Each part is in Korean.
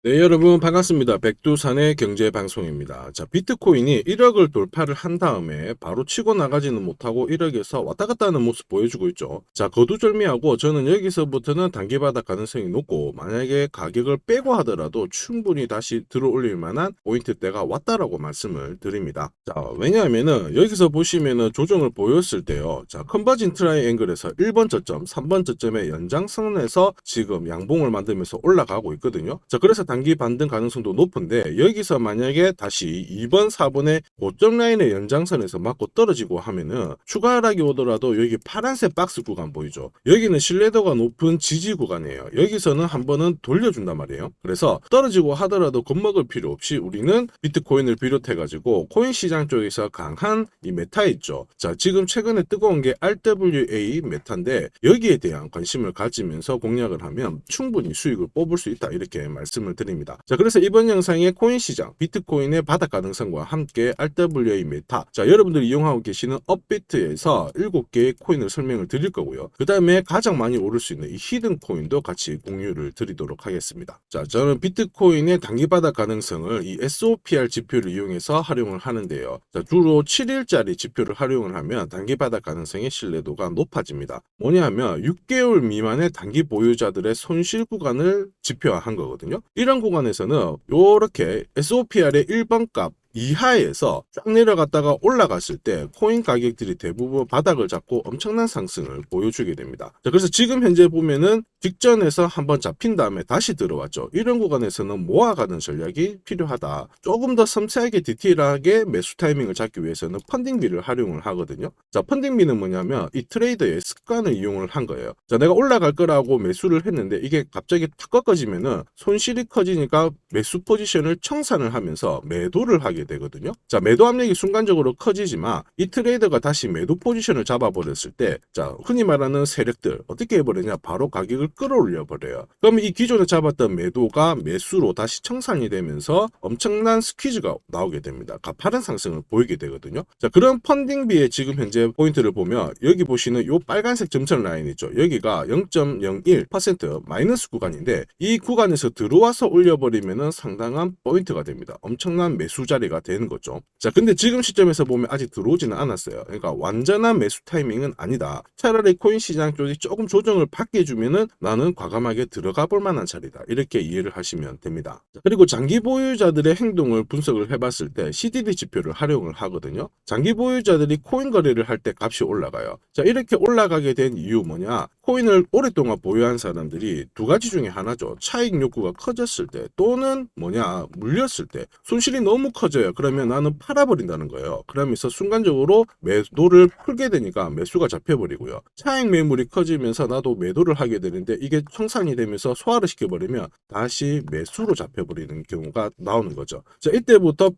네, 여러분 반갑습니다. 백두산의 경제 방송입니다. 자, 비트코인이 1억을 돌파를 한 다음에 바로 치고 나가지는 못하고 1억에서 왔다 갔다 하는 모습 보여주고 있죠. 자, 거두절미하고 저는 여기서부터는 단기 바닥 가능성이 높고, 만약에 가격을 빼고 하더라도 충분히 다시 들어올릴 만한 포인트대가 왔다라고 말씀을 드립니다. 자, 왜냐하면은 여기서 보시면은 조정을 보였을 때요. 자, 컨버진 트라이앵글에서 1번 저점, 3번 저점의 연장선에서 지금 양봉을 만들면서 올라가고 있거든요. 자, 그래서 단기 반등 가능성도 높은데, 여기서 만약에 다시 2번, 4번의 고점 라인의 연장선에서 맞고 떨어지고 하면은 추가 하락이 오더라도 여기 파란색 박스 구간 보이죠? 여기는 신뢰도가 높은 지지 구간이에요. 여기서는 한 번은 돌려준단 말이에요. 그래서 떨어지고 하더라도 겁먹을 필요 없이 우리는 비트코인을 비롯해 가지고 코인 시장 쪽에서 강한 이 메타 있죠. 자, 지금 최근에 뜨거운 게 RWA 메타인데, 여기에 대한 관심을 가지면서 공략을 하면 충분히 수익을 뽑을 수 있다, 이렇게 말씀을 드립니다. 자, 그래서 이번 영상에 코인 시장, 비트코인의 바닥 가능성과 함께 RWA 메타, 자, 여러분들이 이용하고 계시는 업비트에서 7개의 코인을 설명을 드릴 거고요. 그 다음에 가장 많이 오를 수 있는 이 히든 코인도 같이 공유를 드리도록 하겠습니다. 자, 저는 비트코인의 단기 바닥 가능성을 이 SOPR 지표를 이용해서 활용을 하는데요. 자, 주로 7일짜리 지표를 활용을 하면 단기 바닥 가능성의 신뢰도가 높아집니다. 뭐냐 하면 6개월 미만의 단기 보유자들의 손실 구간을 지표화한 거거든요. 이런 구간에서는 이렇게 SOPR의 1번 값 이하에서 쫙 내려갔다가 올라갔을 때 코인 가격들이 대부분 바닥을 잡고 엄청난 상승을 보여주게 됩니다. 자, 그래서 지금 현재 보면은 직전에서 한번 잡힌 다음에 다시 들어왔죠. 이런 구간에서는 모아가는 전략이 필요하다. 조금 더 섬세하게 디테일하게 매수 타이밍을 잡기 위해서는 펀딩비를 활용을 하거든요. 자, 펀딩비는 뭐냐면 이 트레이더의 습관을 이용을 한 거예요. 자, 내가 올라갈 거라고 매수를 했는데 이게 갑자기 탁 꺾어지면은 손실이 커지니까 매수 포지션을 청산을 하면서 매도를 하게 되거든요. 자, 매도 압력이 순간적으로 커지지만 이 트레이더가 다시 매도 포지션을 잡아버렸을 때, 자, 흔히 말하는 세력들 어떻게 해버리냐, 바로 가격을 끌어올려 버려요. 그럼 이 기존에 잡았던 매도가 매수로 다시 청산이 되면서 엄청난 스퀴즈가 나오게 됩니다. 가파른 상승을 보이게 되거든요. 자, 그런 펀딩비의 지금 현재 포인트를 보면 여기 보시는 요 빨간색 점선 라인 있죠. 여기가 0.01% 마이너스 구간인데, 이 구간에서 들어와서 올려버리면은 상당한 포인트가 됩니다. 엄청난 매수 자리가 되는 거죠. 자, 근데 지금 시점에서 보면 아직 들어오지는 않았어요. 그러니까 완전한 매수 타이밍은 아니다. 차라리 코인 시장 쪽이 조금 조정을 받게 해주면은 나는 과감하게 들어가 볼 만한 자리다, 이렇게 이해를 하시면 됩니다. 자, 그리고 장기 보유자들의 행동을 분석을 해봤을 때 CDD 지표를 활용을 하거든요. 장기 보유자들이 코인 거래를 할 때 값이 올라가요. 자, 이렇게 올라가게 된 이유 뭐냐, 코인을 오랫동안 보유한 사람들이 두 가지 중에 하나죠. 차익 욕구가 커졌을 때, 또는 뭐냐, 물렸을 때 손실이 너무 커져요. 그러면 나는 팔아버린다는 거예요. 그러면서 순간적으로 매도를 풀게 되니까 매수가 잡혀버리고요. 차익 매물이 커지면서 나도 매도를 하게 되는데, 이게 청산이 되면서 소화를 시켜버리면 다시 매수로 잡혀버리는 경우가 나오는 거죠. 자, 이때부터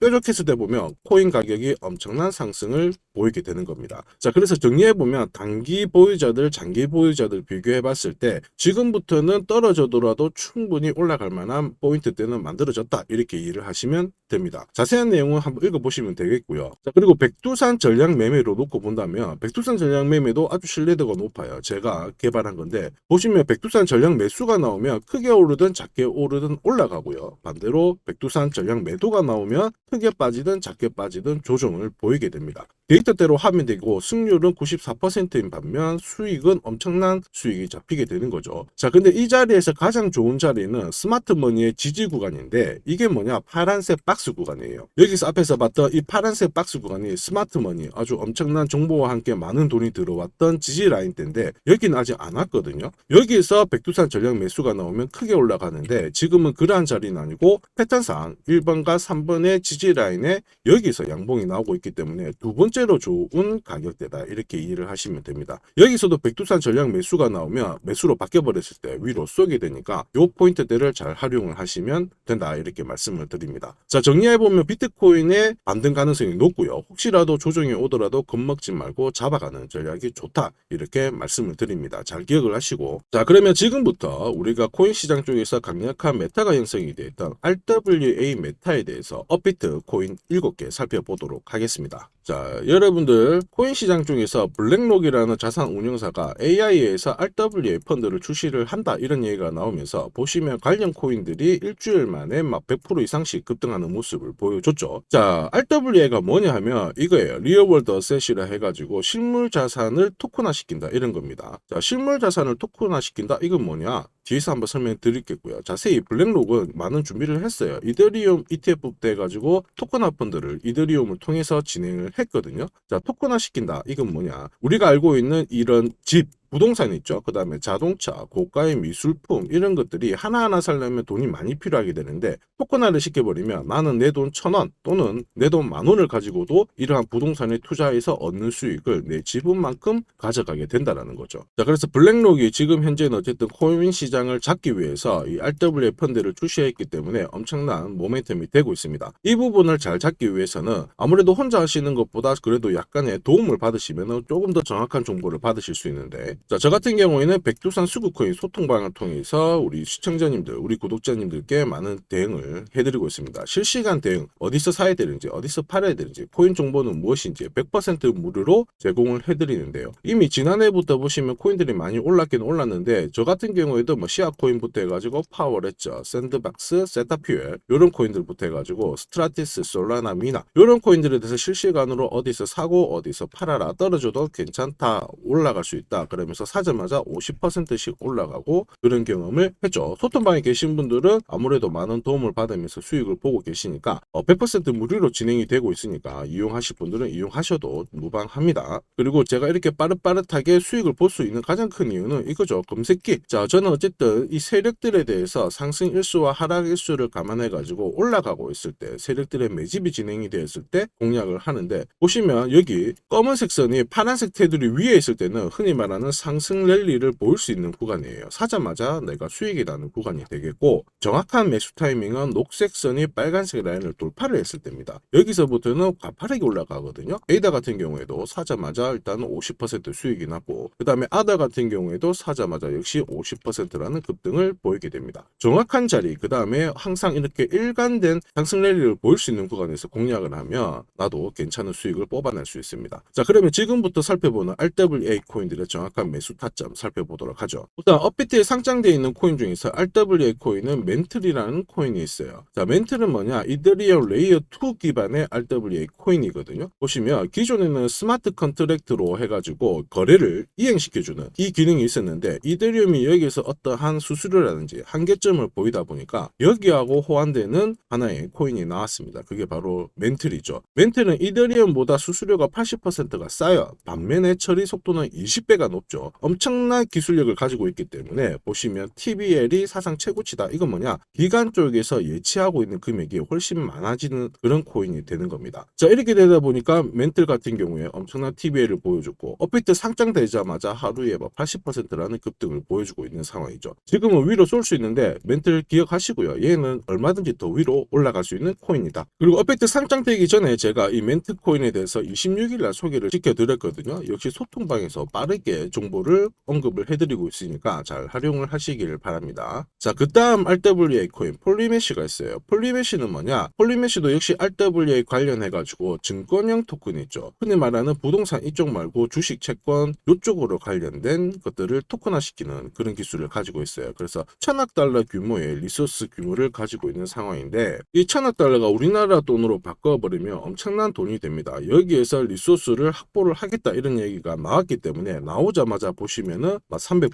뾰족했을 때 보면 코인 가격이 엄청난 상승을 보이게 되는 겁니다. 자, 그래서 정리해보면 단기 보유자들, 장기 보유자들 비교해봤을 때 지금부터는 떨어져더라도 충분히 올라갈 만한 포인트대는 만들어졌다, 이렇게 이해를 하시면 됩니다. 자세한 내용은 한번 읽어보시면 되겠고요. 자, 그리고 백두산 전략 매매로 놓고 본다면 백두산 전략 매매도 아주 신뢰도가 높아요. 제가 개발한 건데, 보시면 백두산 전략 매수가 나오면 크게 오르든 작게 오르든 올라가고요. 반대로 백두산 전략 매도가 나오면 크게 빠지든 작게 빠지든 조정을 보이게 됩니다. 데이터대로 하면 되고 승률은 94%인 반면 수익은 엄청난 수익이 잡히게 되는 거죠. 자, 근데 이 자리에서 가장 좋은 자리는 스마트머니의 지지 구간인데, 이게 뭐냐, 파란색 박스 구간이에요. 여기서 앞에서 봤던 이 파란색 박스 구간이 스마트머니, 아주 엄청난 정보와 함께 많은 돈이 들어왔던 지지 라인대인데, 여기는 아직 안 왔거든요. 여기에서 백두산 전략 매수가 나오면 크게 올라가는데, 지금은 그러한 자리는 아니고 패턴상 1번과 3번의 지지 라인에 여기서 양봉이 나오고 있기 때문에 두 번째로 좋은 가격대다, 이렇게 이해를 하시면 됩니다. 여기서도 백두산 전략 매수가 나오면 매수로 바뀌어버렸을 때 위로 쏘게 되니까 요 포인트대를 잘 활용을 하시면 된다, 이렇게 말씀을 드립니다. 자, 정리해보면 비트코인의 반등 가능성이 높고요. 혹시라도 조정이 오더라도 겁먹지 말고 잡아가는 전략이 좋다, 이렇게 말씀을 드립니다. 잘 기억을 하시고, 자, 그러면 지금부터 우리가 코인 시장 쪽에서 강력한 메타가 형성이 되어 있던 RWA 메타에 대해서 업비트 코인 7개 살펴보도록 하겠습니다. 자, 여러분들 코인 시장 중에서 블랙록이라는 자산 운용사가 AI에서 RWA 펀드를 출시를 한다 이런 얘기가 나오면서 보시면 관련 코인들이 일주일 만에 막 100% 이상씩 급등하는 모습을 보여줬죠. 자, RWA가 뭐냐 하면 이거예요. 리얼월드 어셋이라 해가지고 실물 자산을 토큰화 시킨다 이런 겁니다. 자, 실물 자산을 토큰화 시킨다 이건 뭐냐? 뒤에서 한번 설명드리겠고요. 자세히 블랙록은 많은 준비를 했어요. 이더리움 ETF 돼가지고 토큰화 펀드를 이더리움을 통해서 진행을 했거든요. 자, 토큰화 시킨다. 이건 뭐냐? 우리가 알고 있는 이런 집, 부동산 있죠. 그 다음에 자동차, 고가의 미술품 이런 것들이 하나하나 살려면 돈이 많이 필요하게 되는데 토큰화를 시켜버리면 나는 내 돈 1,000원 또는 내 돈 10,000원을 가지고도 이러한 부동산에 투자해서 얻는 수익을 내 지분만큼 가져가게 된다는 거죠. 자, 그래서 블랙록이 지금 현재는 어쨌든 코인 시장을 잡기 위해서 이 RWA 펀드를 출시했기 때문에 엄청난 모멘텀이 되고 있습니다. 이 부분을 잘 잡기 위해서는 아무래도 혼자 하시는 것보다 그래도 약간의 도움을 받으시면 조금 더 정확한 정보를 받으실 수 있는데 자, 저 같은 경우에는 백두산 수급코인 소통방을 통해서 우리 시청자님들, 우리 구독자님들께 많은 대응을 해드리고 있습니다. 실시간 대응, 어디서 사야 되는지, 어디서 팔아야 되는지, 코인 정보는 무엇인지 100% 무료로 제공을 해드리는데요. 이미 지난해부터 보시면 코인들이 많이 올랐긴 올랐는데 저 같은 경우에도 뭐 시아코인부터 해가지고 파워레저, 샌드박스, 세타퓨엘 이런 코인들부터 해가지고 스트라티스, 솔라나, 미나 이런 코인들에 대해서 실시간으로 어디서 사고 어디서 팔아라 떨어져도 괜찮다 올라갈 수 있다 그러면서 사자마자 50%씩 올라가고 그런 경험을 했죠. 소통방에 계신 분들은 아무래도 많은 도움을 받으면서 수익을 보고 계시니까 100% 무료로 진행이 되고 있으니까 이용하실 분들은 이용하셔도 무방합니다. 그리고 제가 이렇게 빠릿빠릿하게 수익을 볼 수 있는 가장 큰 이유는 이거죠. 검색기. 자, 저는 어쨌든 이 세력들에 대해서 상승 일수와 하락 일수를 감안해 가지고 올라가고 있을 때 세력들의 매집이 진행이 되었을 때 공략을 하는데 보시면 여기 검은색 선이 파란색 테두리 위에 있을 때는 흔히 말하는 상승 랠리를 보일 수 있는 구간이에요. 사자마자 내가 수익이 나는 구간이 되겠고 정확한 매수 타이밍은 녹색 선이 빨간색 라인을 돌파를 했을 때입니다. 여기서부터는 가파르게 올라가거든요. 에이다 같은 경우에도 사자마자 일단 50% 수익이 났고 그 다음에 아다 같은 경우에도 사자마자 역시 50%라는 급등을 보이게 됩니다. 정확한 자리 그 다음에 항상 이렇게 일관된 상승 랠리를 보일 수 있는 구간에서 공략을 하면 나도 괜찮은 수익을 뽑아낼 수 있습니다. 자, 그러면 지금부터 살펴보는 RWA 코인들의 정확한 매수 타점 살펴보도록 하죠. 일단 업비트에 상장되어 있는 코인 중에서 RWA 코인은 멘틀이라는 코인이 있어요. 자, 멘틀은 뭐냐? 이더리움 레이어 2 기반의 RWA 코인이거든요. 보시면 기존에는 스마트 컨트랙트로 해가지고 거래를 이행시켜주는 이 기능이 있었는데 이더리움이 여기서 어떠한 수수료라든지 한계점을 보이다 보니까 여기하고 호환되는 하나의 코인이 나왔습니다. 그게 바로 멘틀이죠. 멘틀은 이더리움보다 수수료가 80%가 싸요. 반면에 처리 속도는 20배가 높죠. 엄청난 기술력을 가지고 있기 때문에 보시면 TBL이 사상 최고치다. 이건 뭐냐? 기관 쪽에서 예치하고 있는 금액이 훨씬 많아지는 그런 코인이 되는 겁니다. 자, 이렇게 되다 보니까 멘틀 같은 경우에 엄청난 TBL을 보여줬고 업비트 상장되자마자 하루에 80%라는 급등을 보여주고 있는 상황이죠. 지금은 위로 쏠 수 있는데 멘틀 기억하시고요. 얘는 얼마든지 더 위로 올라갈 수 있는 코인이다. 그리고 업비트 상장되기 전에 제가 이 멘트 코인에 대해서 26일날 소개를 시켜드렸거든요. 역시 소통방에서 빠르게 정보를 언급을 해드리고 있으니까 잘 활용을 하시길 바랍니다. 자, 그 다음 RWA 코인 폴리메쉬가 있어요. 폴리메쉬는 뭐냐? 폴리메쉬도 역시 RWA 관련해가지고 증권형 토큰 있죠. 흔히 말하는 부동산 이쪽 말고 주식, 채권 이쪽으로 관련된 것들을 토큰화시키는 그런 기술을 가지고 있어요. 그래서 1,000억 달러 규모의 리소스 규모를 가지고 있는 상황인데 이 1,000억 달러가 우리나라 돈으로 바꿔버리면 엄청난 돈이 됩니다. 여기에서 리소스를 확보를 하겠다 이런 얘기가 나왔기 때문에 나오자마자 보시면은 300%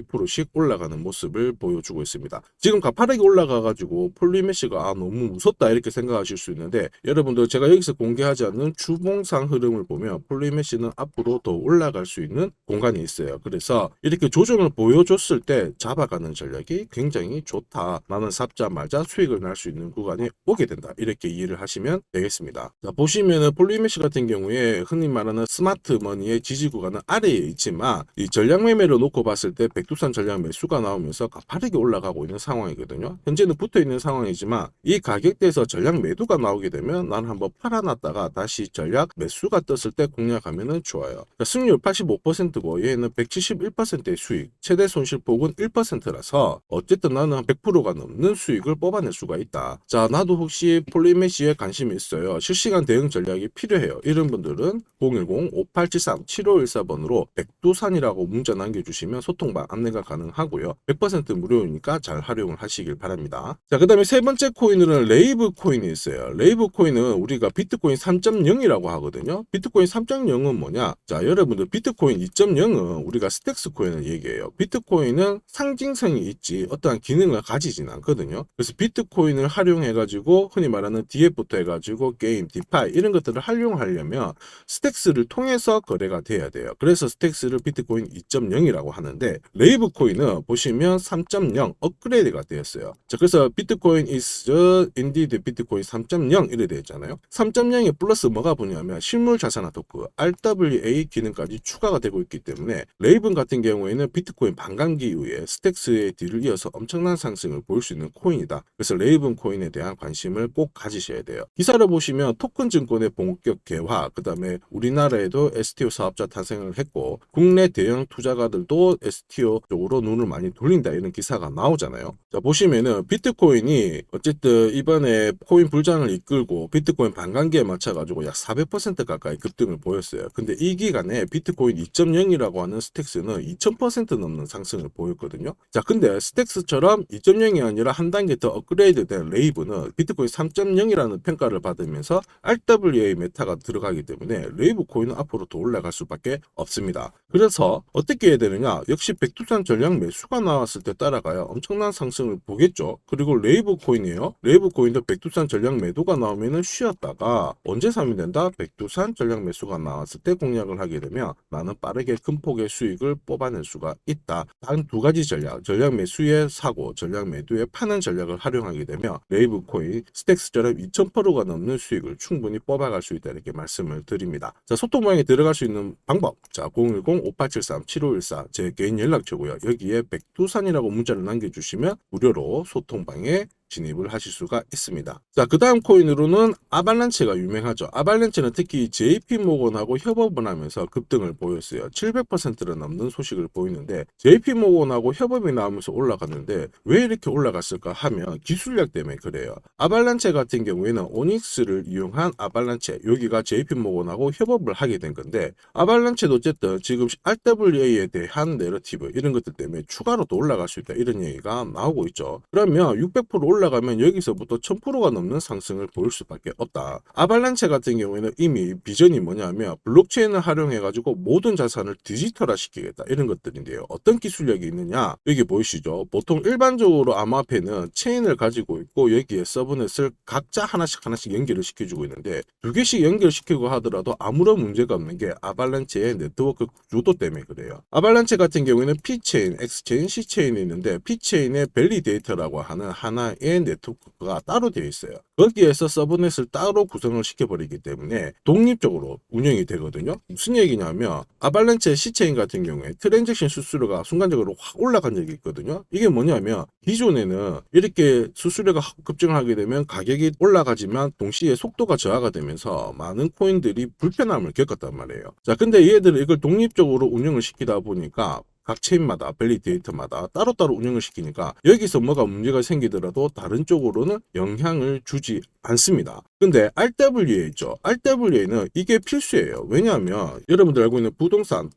200%씩 올라가는 모습을 보여주고 있습니다. 지금 가파르게 올라가가지고 폴리메쉬가 너무 무섭다 이렇게 생각하실 수 있는데 여러분들 제가 여기서 공개하지 않는 주봉상 흐름을 보면 폴리메쉬는 앞으로 더 올라갈 수 있는 공간이 있어요. 그래서 이렇게 조정을 보여줬을 때 잡아가는 전략이 굉장히 좋다. 나는 삽자마자 수익을 날 수 있는 구간에 오게 된다. 이렇게 이해를 하시면 되겠습니다. 자, 보시면은 폴리메쉬 같은 경우에 흔히 말하는 스마트 머니의 지지 구간은 아래에 있지만 이 전략 매매로 놓고 봤을 때 백두산 전략 매수가 나오면서 가파르게 올라가고 있는 상황이거든요. 현재는 붙어 있는 상황이지만 이 가격대에서 전략 매도가 나오게 되면 나는 한번 팔아놨다가 다시 전략 매수가 떴을 때 공략하면 좋아요. 승률 85%고 얘는 171%의 수익, 최대 손실폭은 1%라서 어쨌든 나는 100%가 넘는 수익을 뽑아낼 수가 있다. 자, 나도 혹시 폴리메시에 관심이 있어요. 실시간 대응 전략이 필요해요. 이런 분들은 010-5873-7514번으로 백두산이라고 문자 남겨주시면 소통방 안내가 가능하고요. 100% 무료이니까 잘 활용을 하시길 바랍니다. 자, 그 다음에 세 번째 코인은 레이브 코인이 있어요. 레이브 코인은 우리가 비트코인 3.0이라고 하거든요. 비트코인 3.0은 뭐냐? 자, 여러분들 비트코인 2.0은 우리가 스택스 코인을 얘기해요. 비트코인은 상징성이 있지 어떠한 기능을 가지진 않거든요. 그래서 비트코인을 활용해가지고 흔히 말하는 DF부터 해가지고 게임, 디파이 이런 것들을 활용하려면 스택스를 통해서 거래가 돼야 돼요. 그래서 스택스를 비트코인 2.0이라고 하는데 레이브 코인은 보시면 3.0 업그레이드가 되었어요. 자, 그래서 비트코인 is indeed 비트코인 3.0 이래 되어 있잖아요. 3.0에 플러스 뭐가 보냐면 실물 자산화 토크 RWA 기능까지 추가가 되고 있기 때문에 레이븐 같은 경우에는 비트코인 반감기 이후에 스택스의 뒤를 이어서 엄청난 상승을 보일 수 있는 코인이다. 그래서 레이븐 코인에 대한 관심을 꼭 가지셔야 돼요. 기사를 보시면 토큰 증권의 본격 개화, 그 다음에 우리나라에도 STO 사업자 탄생을 했고 국내 대형 투자가들도 STO 쪽으로 눈을 많이 돌린다 이런 기사가 나오잖아요. 자, 보시면은 비트코인이 어쨌든 이번에 코인 불장을 이끌고 비트코인 반감기에 맞춰가지고 약 400% 가까이 급등을 보였어요. 근데 이 기간에 비트코인 2.0이라고 하는 스택스는 2000% 넘는 상승을 보였거든요. 자, 근데 스택스처럼 2.0이 아니라 한 단계 더 업그레이드된 레이브는 비트코인 3.0이라는 평가를 받으면서 RWA 메타가 들어가기 때문에 레이브 코인은 앞으로 더 올라갈 수밖에 없습니다. 그래서 어떻게 해야 되느냐? 역시 백두산 전략 매수가 나왔을 때 따라가야 엄청난 상승을 보겠죠. 그리고 레이브 코인이에요. 레이브 코인도 백두산 전략 매도가 나오면은 쉬었다가 언제 사면 된다? 백두산 전략 매수가 나왔을 때 공략을 하게 되면 나는 빠르게 큰 폭의 수익을 뽑아낼 수가 있다. 단 두 가지 전략 매수에 사고 전략 매도에 파는 전략을 활용하게 되면 레이브 코인 스택스처럼 2000%가 넘는 수익을 충분히 뽑아갈 수 있다 이렇게 말씀을 드립니다. 자, 소통방에 들어갈 수 있는 방법, 자 010-5873-7514 제 개인 연락처고요. 여기에 백두산이라고 문자를 남겨주시면 무료로 소통방에 진입을 하실 수가 있습니다. 자, 그 다음 코인으로는 아발란체가 유명하죠. 아발란체는 특히 JP모건하고 협업을 하면서 급등을 보였어요. 700%를 넘는 소식을 보이는데 JP모건하고 협업이 나오면서 올라갔는데 왜 이렇게 올라갔을까 하면 기술력 때문에 그래요. 아발란체 같은 경우에는 오닉스를 이용한 아발란체, 여기가 JP모건하고 협업을 하게 된 건데 아발란체도 어쨌든 지금 RWA에 대한 내러티브 이런 것들 때문에 추가로 또 올라갈 수 있다 이런 얘기가 나오고 있죠. 그러면 600% 올라가면 여기서부터 1000%가 넘는 상승을 보일 수밖에 없다. 아발란체 같은 경우에는 이미 비전이 뭐냐면 블록체인을 활용해가지고 모든 자산을 디지털화 시키겠다 이런 것들인데요. 어떤 기술력이 있느냐? 여기 보이시죠? 보통 일반적으로 암호화폐는 체인을 가지고 있고 여기에 서브넷을 각자 하나씩 연결을 시켜주고 있는데 두 개씩 연결시키고 하더라도 아무런 문제가 없는 게 아발란체의 네트워크 구조 때문에 그래요. 아발란체 같은 경우에는 P체인, X체인, C체인이 있는데 P체인의 밸리데이터라고 하는 하나의 네트워크가 따로 되어 있어요. 거기에서 서브넷을 따로 구성을 시켜버리기 때문에 독립적으로 운영이 되거든요. 무슨 얘기냐면 아발란체 C체인 같은 경우에 트랜잭션 수수료가 순간적으로 확 올라간 적이 있거든요. 이게 뭐냐면 기존에는 이렇게 수수료가 급증을 하게 되면 가격이 올라가지만 동시에 속도가 저하가 되면서 많은 코인들이 불편함을 겪었단 말이에요. 자, 근데 얘들은 이걸 독립적으로 운영을 시키다 보니까 각 체인마다 밸리데이터마다 따로따로 운영을 시키니까 여기서 뭐가 문제가 생기더라도 다른 쪽으로는 영향을 주지 않습니다. 근데 RWA 있죠. RWA는 이게 필수예요. 왜냐하면 여러분들 알고 있는 부동산,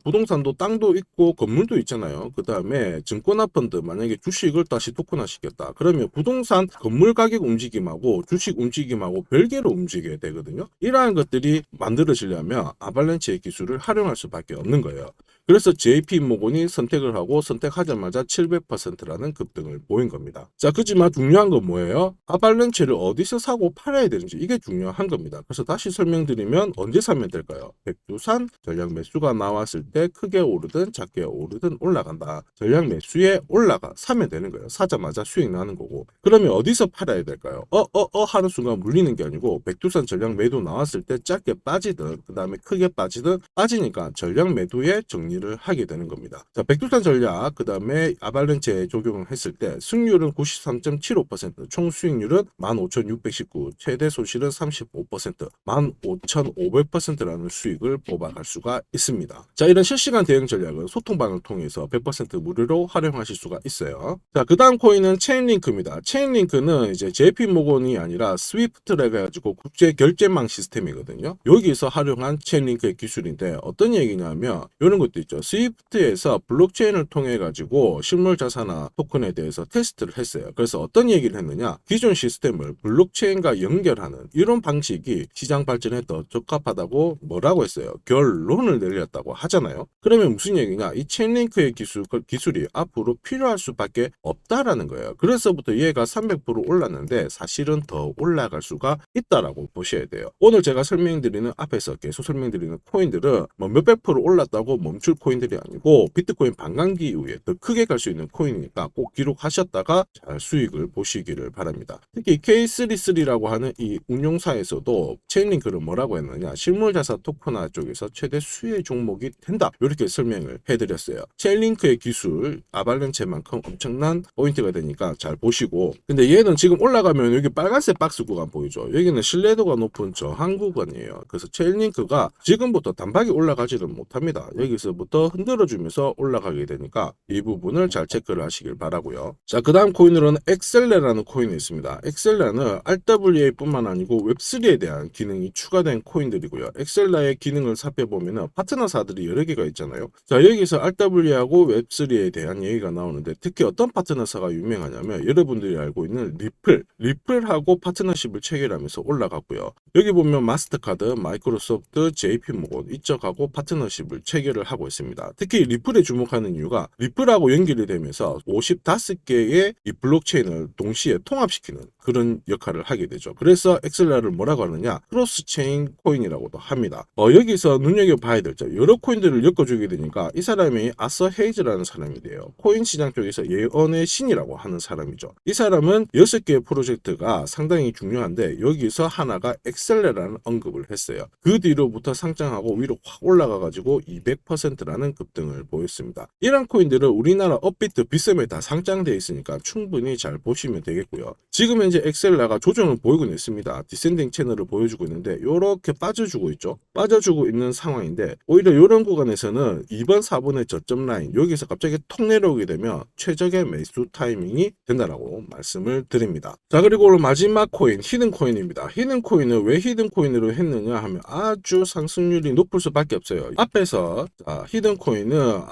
부동산도 땅도 있고 건물도 있잖아요. 그 다음에 증권화 펀드 만약에 주식을 다시 토큰화 시켰다. 그러면 부동산 건물 가격 움직임하고 주식 움직임하고 별개로 움직여야 되거든요. 이러한 것들이 만들어지려면 아발란체의 기술을 활용할 수밖에 없는 거예요. 그래서 JP모건이 선택을 하고 선택하자마자 700%라는 급등을 보인 겁니다. 자, 그지만 중요한 건 뭐예요? 아발란체를 어디서 사고 팔아야 되는지 이게 중요한 겁니다. 그래서 다시 설명드리면 언제 사면 될까요? 백두산 전략 매수가 나왔을 때 크게 오르든 작게 오르든 올라간다. 전략 매수에 올라가 사면 되는 거예요. 사자마자 수익 나는 거고. 그러면 어디서 팔아야 될까요? 하는 순간 물리는 게 아니고 백두산 전략 매도 나왔을 때 짧게 빠지든 그 다음에 크게 빠지든 빠지니까 전략 매도에 정리 정리를 하게 되는 겁니다. 자, 백두산 전략 그 다음에 아발렌체에 적용을 했을 때 승률은 93.75%, 총 수익률은 15,619, 최대 손실은 35%, 15,500%라는 수익을 뽑아갈 수가 있습니다. 자, 이런 실시간 대응 전략은 소통방을 통해서 100% 무료로 활용하실 수가 있어요. 자, 그 다음 코인은 체인링크입니다. 체인링크는 이제 JP모건이 아니라 스위프트라고 해가지고 국제 결제망 시스템이거든요. 여기서 활용한 체인링크의 기술인데 어떤 얘기냐면 이런 것도 있죠. 스위프트에서 블록체인을 통해 가지고 실물 자산화 토큰에 대해서 테스트를 했어요. 그래서 어떤 얘기를 했느냐, 기존 시스템을 블록체인과 연결하는 이런 방식이 시장 발전에 더 적합하다고 뭐라고 했어요, 결론을 내렸다고 하잖아요. 그러면 무슨 얘기냐, 이 체인링크의 기술이 앞으로 필요할 수밖에 없다라는 거예요. 그래서부터 얘가 300% 올랐는데 사실은 더 올라갈 수가 있다라고 보셔야 돼요. 오늘 제가 설명드리는 앞에서 계속 설명드리는 코인들은 뭐 몇백 프로 올랐다고 멈출 코인들이 아니고 비트코인 반감기 이후에 더 크게 갈 수 있는 코인이니까 꼭 기록하셨다가 잘 수익을 보시기를 바랍니다. 특히 K33라고 하는 이 운용사에서도 체인링크를 뭐라고 했느냐, 실물자산 토큰화 쪽에서 최대 수혜 종목이 된다, 이렇게 설명을 해드렸어요. 체인링크의 기술 아발렌체만큼 엄청난 포인트가 되니까 잘 보시고, 근데 얘는 지금 올라가면 여기 빨간색 박스 구간 보이죠. 여기는 신뢰도가 높은 저항 구간이에요. 그래서 체인링크가 지금부터 단박에 올라가지는 못합니다. 여기서부터 흔들어주면서 올라가게 되니까 이 부분을 잘 체크를 하시길 바라고요. 자, 그 다음 코인으로는 엑셀레라는 코인이 있습니다. 엑셀레는 RWA뿐만 아니고 웹3에 대한 기능이 추가된 코인들이고요. 엑셀라의 기능을 살펴보면 파트너사들이 여러 개가 있잖아요. 자, 여기서 RWA하고 웹3에 대한 얘기가 나오는데 특히 어떤 파트너사가 유명하냐면 여러분들이 알고 있는 리플하고 파트너십을 체결하면서 올라갔고요. 여기 보면 마스터카드, 마이크로소프트, JP모건 이쪽하고 파트너십을 체결을 하고 있습니다. 특히 리플에 주목하는 이유가 리플하고 연결이 되면서 55개의 이 블록체인을 동시에 통합시키는 그런 역할을 하게 되죠. 그래서 엑셀라를 뭐라고 하느냐, 크로스체인 코인이라고도 합니다. 여기서 눈여겨봐야 될 점, 여러 코인들을 엮어주게 되니까 이 사람이 아서 헤이즈라는 사람이 돼요. 코인 시장 쪽에서 예언의 신이라고 하는 사람이죠. 이 사람은 6개의 프로젝트가 상당히 중요한데 여기서 하나가 엑셀레라는 언급을 했어요. 그 뒤로부터 상장하고 위로 확 올라가가지고 200%라는 급등을 보였습니다. 이런 코인들은 우리나라 업비트, 빗썸에 다 상장되어 있으니까 충분히 잘 보시면 되겠고요. 지금 현재 엑셀라가 조정을 보이고 있습니다. 디센딩 채널을 보여주고 있는데 이렇게 빠져주고 있죠. 빠져주고 있는 상황인데 오히려 이런 구간에서는 2번, 4번의 저점 라인 여기서 갑자기 톡 내려오게 되면 최적의 매수 타이밍이 된다라고 말씀을 드립니다. 자, 그리고 오늘 마지막 코인 히든코인입니다. 히든코인을 왜 히든코인으로 했느냐 하면 아주 상승률이 높을 수밖에 없어요. 앞에서 히든코인은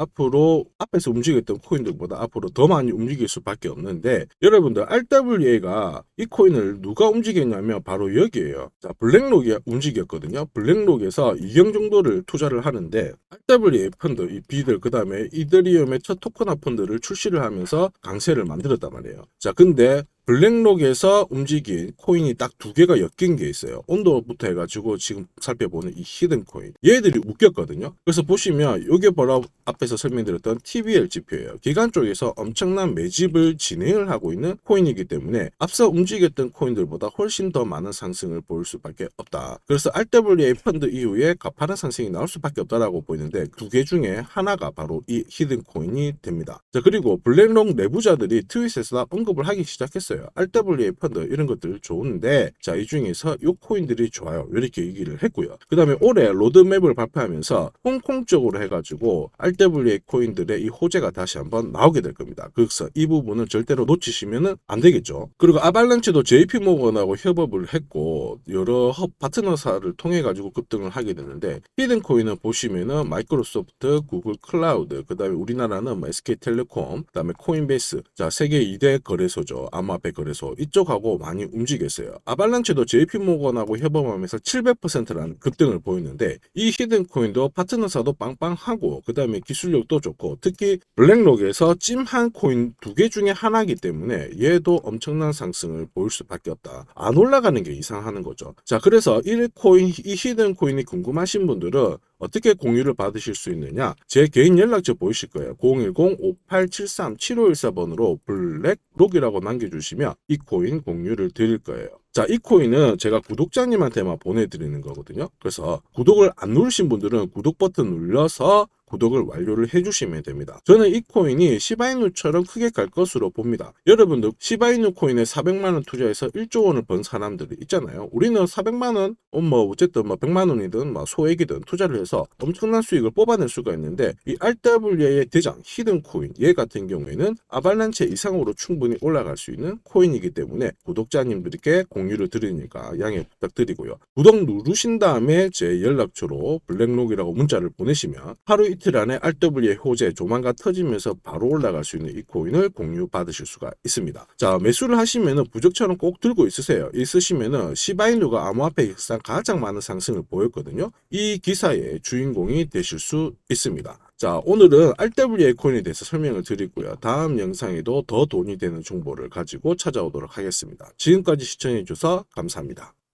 앞에서 움직였던 코인들보다 앞으로 더 많이 움직일 수밖에 없는데 여러분들 RWA가 이 코인을 누가 움직였냐면 바로 여기에요. 자, 블랙록이 움직였거든요. 블랙록에서 2경 정도를 투자를 하는데 RWA 펀드, 이 비들 그 다음에 이더리움의 첫 토큰화 펀드를 출시를 하면서 강세를 만들었단 말이에요. 자, 근데 블랙록에서 움직인 코인이 딱 2개가 엮인 게 있어요. 온도부터 해가지고 지금 살펴보는 이 히든코인, 얘들이 묶였거든요. 그래서 보시면 이게 바로 앞에서 설명드렸던 TBL 지표예요. 기관 쪽에서 엄청난 매집을 진행을 하고 있는 코인이기 때문에 앞서 움직였던 코인들보다 훨씬 더 많은 상승을 보일 수밖에 없다. 그래서 RWA 펀드 이후에 가파른 상승이 나올 수밖에 없다라고 보이는데 2개 중에 하나가 바로 이 히든코인이 됩니다. 자, 그리고 블랙록 내부자들이 트윗에서 언급을 하기 시작했어요. RWA 펀드 이런 것들 좋은데 자, 이 중에서 이 코인들이 좋아요, 이렇게 얘기를 했고요. 그 다음에 올해 로드맵을 발표하면서 홍콩 쪽으로 해가지고 RWA 코인들의 이 호재가 다시 한번 나오게 될 겁니다. 그래서 이 부분을 절대로 놓치시면 안 되겠죠. 그리고 아발란체도 JP모건하고 협업을 했고 여러 파트너사를 통해 가지고 급등을 하게 되는데 히든코인은 보시면은 마이크로소프트, 구글 클라우드, 그 다음에 우리나라는 SK텔레콤, 그 다음에 코인베이스, 자, 세계 2대 거래소죠. 암호화폐 거래소 이쪽하고 많이 움직였어요. 아발란체도 JP모건하고 협업하면서 700%라는 급등을 보였는데 이 히든코인도 파트너사도 빵빵하고 그 다음에 기술력도 좋고 특히 블랙록에서 찜한 코인 2개 중에 하나이기 때문에 얘도 엄청난 상승을 보일 수밖에 없다. 안 올라가는 게 이상하는 거죠. 자, 그래서 이 히든코인이 궁금하신 분들은 어떻게 공유를 받으실 수 있느냐, 제 개인 연락처 보이실 거예요. 010-5873-7514번으로 블랙록이라고 남겨주시면 이 코인 공유를 드릴 거예요. 자, 이 코인은 제가 구독자님한테만 보내드리는 거거든요. 그래서 구독을 안 누르신 분들은 구독 버튼 눌러서 구독을 완료를 해주시면 됩니다. 저는 이 코인이 시바이누처럼 크게 갈 것으로 봅니다. 여러분들 시바이누 코인에 400만원 투자해서 1조 원을 번 사람들이 있잖아요. 우리는 400만원, 어쨌든 100만원이든 소액이든 투자를 해서 엄청난 수익을 뽑아낼 수가 있는데, 이 RWA의 대장 히든 코인 얘 같은 경우에는 아발란체 이상으로 충분히 올라갈 수 있는 코인이기 때문에 구독자님들께 공유를 드리니까 양해 부탁드리고요. 구독 누르신 다음에 제 연락처로 블랙록이라고 문자를 보내시면 하루 이틀 안에 RWA 호재 조만간 터지면서 바로 올라갈 수 있는 이 코인을 공유 받으실 수가 있습니다. 자, 매수를 하시면은 부적처럼 꼭 들고 있으시면은 시바이누가 암호화폐상 가장 많은 상승을 보였거든요. 이 기사의 주인공이 되실 수 있습니다. 자, 오늘은 RWA 코인에 대해서 설명을 드리고요. 다음 영상에도 더 돈이 되는 정보를 가지고 찾아오도록 하겠습니다. 지금까지 시청해 주셔서 감사합니다.